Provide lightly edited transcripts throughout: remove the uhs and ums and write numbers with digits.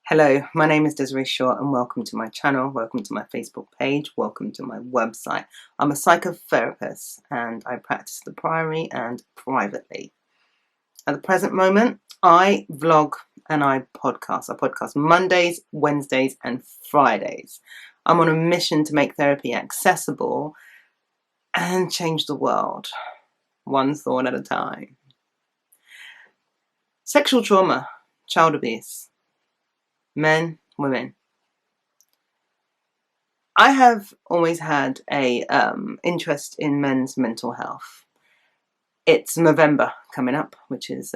Hello, my name is Desiree Shaw and welcome to my channel, welcome to my Facebook page, welcome to my website. I'm a psychotherapist and I practice the primary and privately. At the present moment, I vlog and I podcast. I podcast Mondays, Wednesdays and Fridays. I'm on a mission to make therapy accessible and change the world, one thought at a time. Sexual trauma, child abuse. Men, women. I have always had a interest in men's mental health. It's November coming up, which is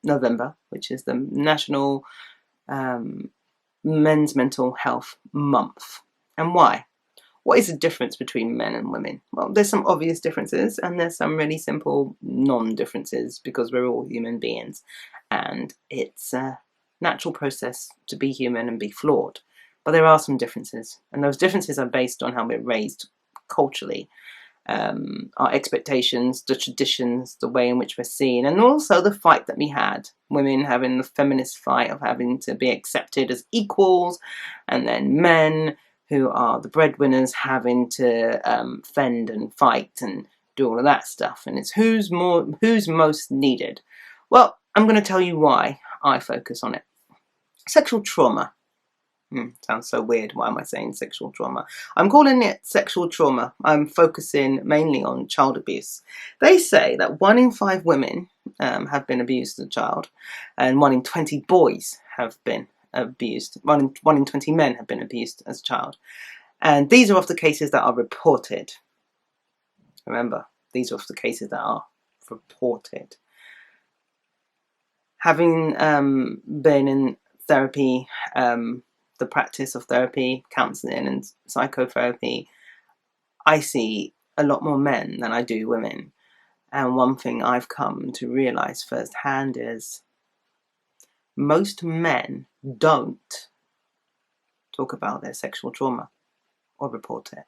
November, which is the National Men's Mental Health Month. And why? What is the difference between men and women? Well, there's some obvious differences and there's some really simple non-differences because we're all human beings and it's a natural process to be human and be flawed. But there are some differences, and those differences are based on how we're raised culturally, our expectations, the traditions, the way in which we're seen, and also the fight that we had. Women having the feminist fight of having to be accepted as equals, and then men who are the breadwinners having to fend and fight and do all of that stuff. And it's who's most needed. Well, I'm going to tell you why I focus on it. Sexual trauma. Sounds so weird. Why am I saying sexual trauma? I'm calling it sexual trauma. I'm focusing mainly on child abuse. They say that 1 in 5 women have been abused as a child, and 1 in 20 boys have been abused. 1 in 20 men have been abused as a child. And these are of the cases that are reported. Remember, these are of the cases that are reported. Having been in therapy, the practice of therapy, counselling and psychotherapy, I see a lot more men than I do women. And one thing I've come to realise firsthand is most men don't talk about their sexual trauma or report it.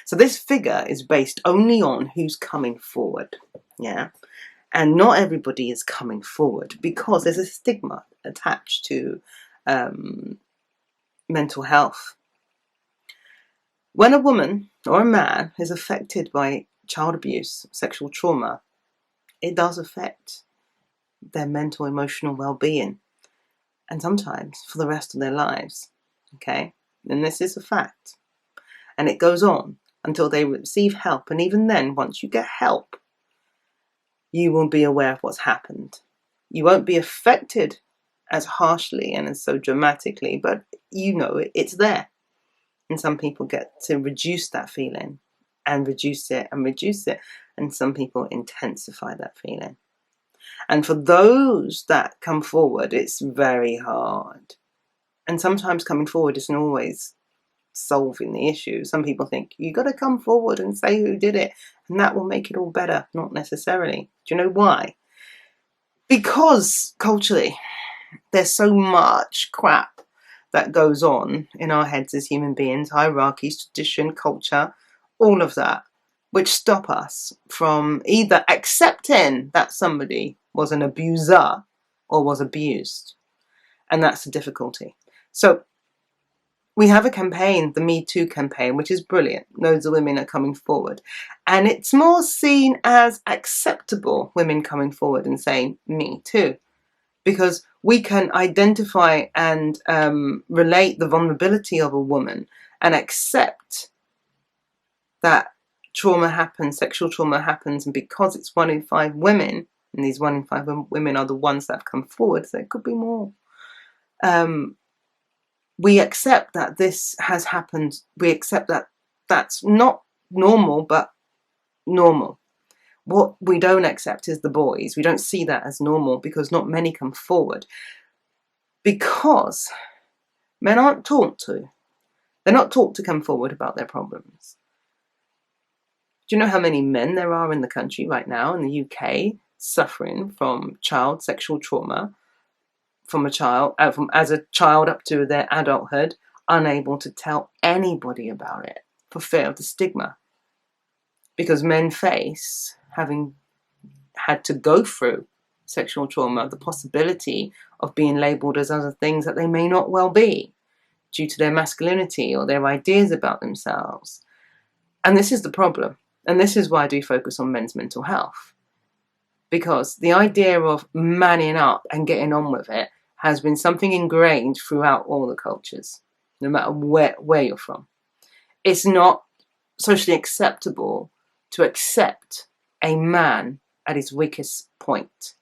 So this figure is based only on who's coming forward, yeah? And not everybody is coming forward because there's a stigma attached to mental health. When a woman or a man is affected by child abuse, sexual trauma, it does affect their mental, emotional well-being, and sometimes for the rest of their lives. Okay, and this is a fact, and it goes on until they receive help. And even then, once you get help, you will be aware of what's happened. You won't be affected as harshly and as so dramatically, but you know it's there. And some people get to reduce that feeling and reduce it and reduce it. And some people intensify that feeling. And for those that come forward, it's very hard. And sometimes coming forward isn't always solving the issue. Some people think you got to come forward and say who did it, and that will make it all better. Not necessarily. Do you know why? Because culturally, there's so much crap that goes on in our heads as human beings, hierarchies, tradition, culture, all of that, which stop us from either accepting that somebody was an abuser or was abused. And that's the difficulty. So we have a campaign, the Me Too campaign, which is brilliant. Loads of women are coming forward. And it's more seen as acceptable, women coming forward and saying, me too. Because we can identify and relate the vulnerability of a woman and accept that trauma happens, sexual trauma happens, and because it's 1 in 5 women, and these 1 in 5 women are the ones that have come forward, so it could be more. We accept that this has happened. We accept that that's not normal, but normal. What we don't accept is the boys. We don't see that as normal because not many come forward. Because men aren't taught to. They're not taught to come forward about their problems. Do you know how many men there are in the country right now, in the UK, suffering from child sexual trauma, from as a child up to their adulthood, unable to tell anybody about it for fear of the stigma? Because men face having had to go through sexual trauma, the possibility of being labelled as other things that they may not well be due to their masculinity or their ideas about themselves. And this is the problem. And this is why I do focus on men's mental health. Because the idea of manning up and getting on with it has been something ingrained throughout all the cultures, no matter where you're from. It's not socially acceptable to accept a man at his weakest point.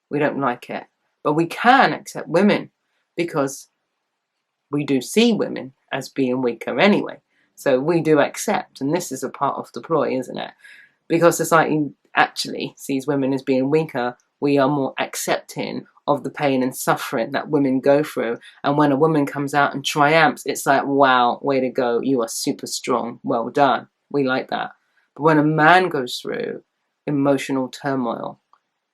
We don't like it. But we can accept women because we do see women as being weaker anyway. So we do accept, and this is a part of the ploy, isn't it? Because society actually sees women as being weaker, we are more accepting of the pain and suffering that women go through. And when a woman comes out and triumphs, it's like, wow, way to go, you are super strong, well done. We like that. But when a man goes through emotional turmoil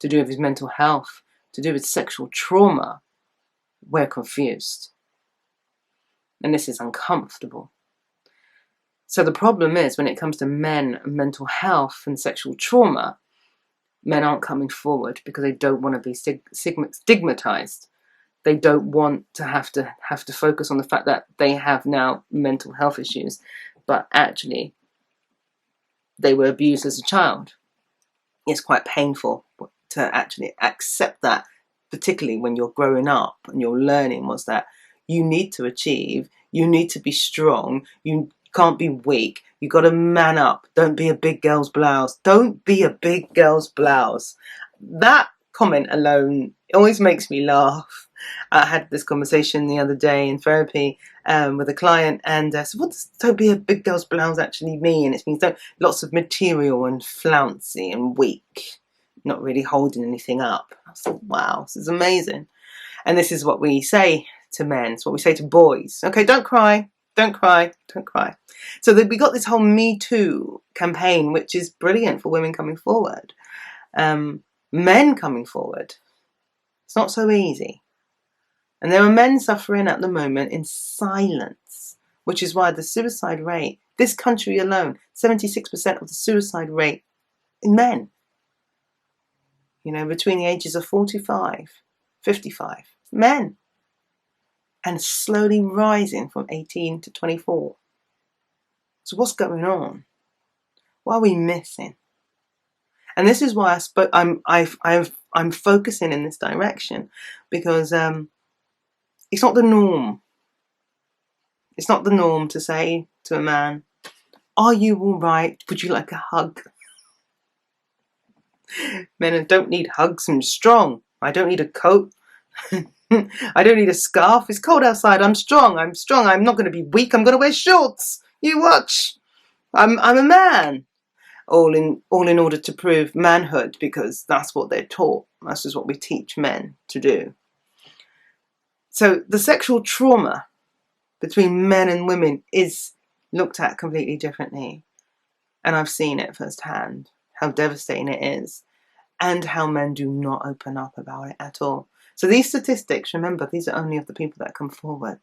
to do with his mental health, to do with sexual trauma, we're confused. And this is uncomfortable. So the problem is when it comes to men and mental health and sexual trauma, men aren't coming forward because they don't want to be stigmatized. They don't want to have to focus on the fact that they have now mental health issues, but actually they were abused as a child. It's quite painful to actually accept that, particularly when you're growing up and you're learning was that you need to achieve, you need to be strong, you can't be weak, you got to man up, don't be a big girl's blouse, don't be a big girl's blouse. That comment alone always makes me laugh. I had this conversation the other day in therapy with a client, and so what does don't be a big girl's blouse actually mean? It means lots of material and flouncy and weak, not really holding anything up. I thought, wow, this is amazing. And this is what we say to men, it's what we say to boys. Okay, don't cry, don't cry, don't cry. So we got this whole Me Too campaign, which is brilliant for women coming forward. Men coming forward, it's not so easy. And there are men suffering at the moment in silence, which is why the suicide rate, this country alone, 76% of the suicide rate in men, between the ages of 45, 55, men. And slowly rising from 18 to 24. So what's going on? What are we missing? And this is why I'm focusing in this direction, because it's not the norm. It's not the norm to say to a man, "Are you all right? Would you like a hug?" Men don't need hugs. I'm strong. I don't need a coat. I don't need a scarf. It's cold outside. I'm strong. I'm not going to be weak. I'm going to wear shorts. You watch. I'm a man. All in order to prove manhood, because that's what they're taught. That's just what we teach men to do. So the sexual trauma between men and women is looked at completely differently. And I've seen it firsthand, how devastating it is, and how men do not open up about it at all. So these statistics, remember, these are only of the people that come forward.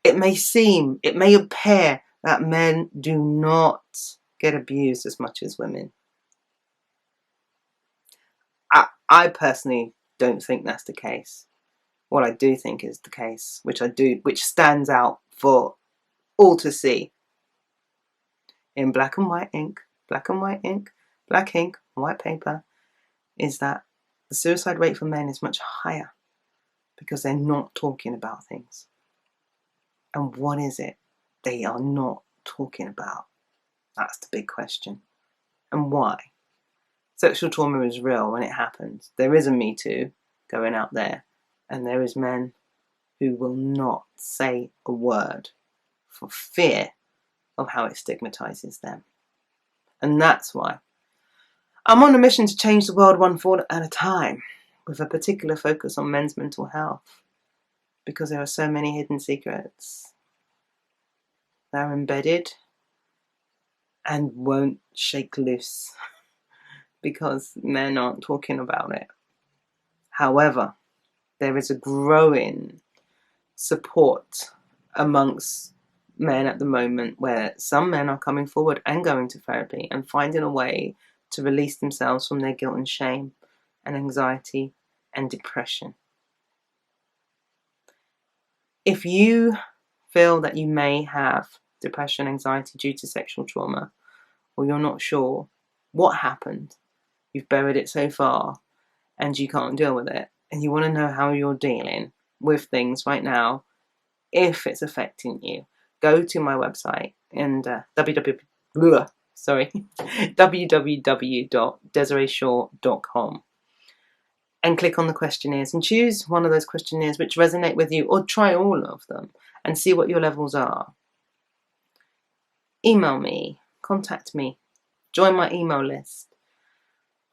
It may appear that men do not get abused as much as women. I personally don't think that's the case. What I do think is the case, which stands out for all to see in black and white ink, black ink, white paper, is that the suicide rate for men is much higher because they're not talking about things. And what is it they are not talking about? That's the big question. And why? Sexual trauma is real when it happens. There is a Me Too going out there, and there is men who will not say a word for fear of how it stigmatizes them. And that's why I'm on a mission to change the world one thought at a time, with a particular focus on men's mental health, because there are so many hidden secrets that are embedded and won't shake loose because men aren't talking about it. However, there is a growing support amongst men at the moment where some men are coming forward and going to therapy and finding a way to release themselves from their guilt and shame and anxiety and depression. If you feel that you may have depression, anxiety due to sexual trauma, or you're not sure what happened, you've buried it so far and you can't deal with it, and you want to know how you're dealing with things right now, if it's affecting you, go to my website and www.desireshore.com and click on the questionnaires and choose one of those questionnaires which resonate with you, or try all of them and see what your levels are. Email me, contact me, join my email list.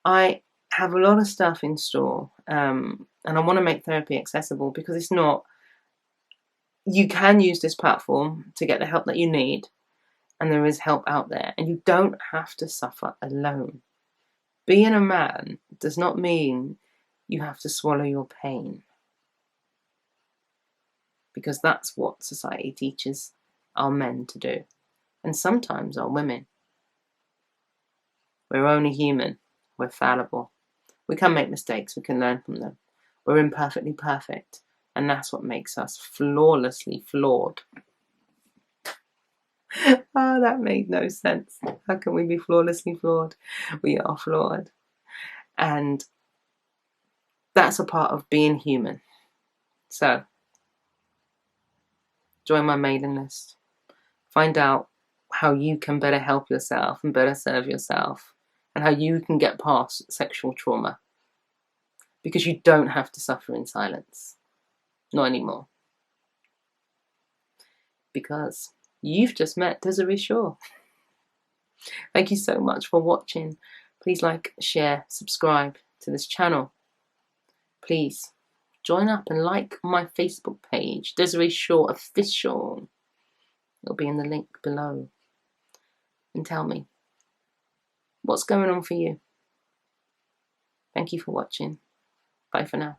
I have a lot of stuff in store, and I want to make therapy accessible, because it's not. You can use this platform to get the help that you need, and there is help out there, and you don't have to suffer alone. Being a man does not mean you have to swallow your pain, because that's what society teaches our men to do, and sometimes our women. We're only human. We're fallible. We can make mistakes. We can learn from them. We're imperfectly perfect, and that's what makes us flawlessly flawed. Oh, that made no sense. How can we be flawlessly flawed? We are flawed. And that's a part of being human. So, join my mailing list. Find out how you can better help yourself and better serve yourself, and how you can get past sexual trauma. Because you don't have to suffer in silence. Not anymore. Because you've just met Desiree Shaw. Thank you so much for watching. Please like, share, subscribe to this channel. Please join up and like my Facebook page, Desiree Shaw Official. It'll be in the link below. And tell me, what's going on for you? Thank you for watching. Bye for now.